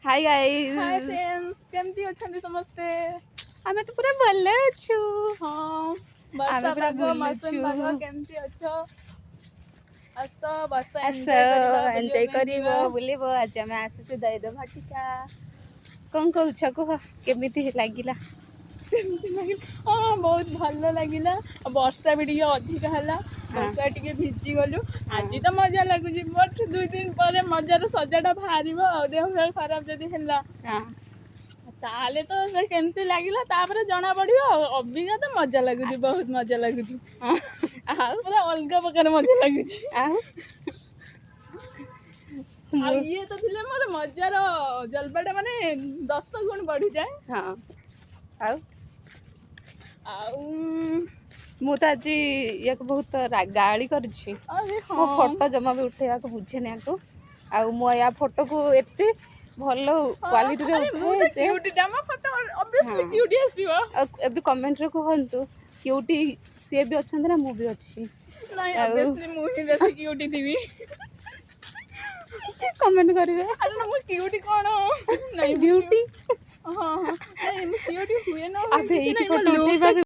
Hi guys. Hi friends, केमती अछंती समस्ते? हमें तो पूरा भले अछु। हाँ, वर्षा पूरा पाग भले मौसम छु। पाग केमती अछ? आस वर्षा आस एंजॉय करबा एंजॉय बुलिया करिवो बुलिवो। आज हमें आसुचे दैद भाटिका। कौन कहूछ कह केमिति लागिला? हाँ, बहुत भल लगिला। वर्षा भी टे अधिक है, हाँ वर्षा टे भिजी गलु। हाँ आज तो मजा लगुच, बट 2 दिन पर मजार सजाटा बाहर देह खराब जदि है हाँ ताले तो केमती लगिला तापर जना पड़ियो। अबिका तो मजा लगुच, बहुत मजा लगुच। पूरा अलग प्रकार मजा लगुच। ये तो थिले मोर मजार जलबाटा माने 10 गुण बढ़ी जाए। हाँ आउ आउ मु तो आज या बहुत गाड़ी करछि। अरे मो हाँ, फोटो जमा भी उठेवा को बुझे ना को। आ मो या फोटो को एते भलो क्वालिटी रे अरे मु उठाए तो जे। क्यूटी डामा फोटो ऑब्वियसली क्यूटी आसीबो। एबे कमेंट रे कहंतु क्यूटी से भी अछंत ना मु भी अछि। नहीं ऑब्वियसली मु ही बेसी क्यूटी थीबी। कमेंट करिवे। अरे ना मु क्यूटी कोन नहीं ब्यूटी। हां हां नहीं मु क्यूटी हुए ना आबे किछि एठी नहीं फोटो मो उठेबा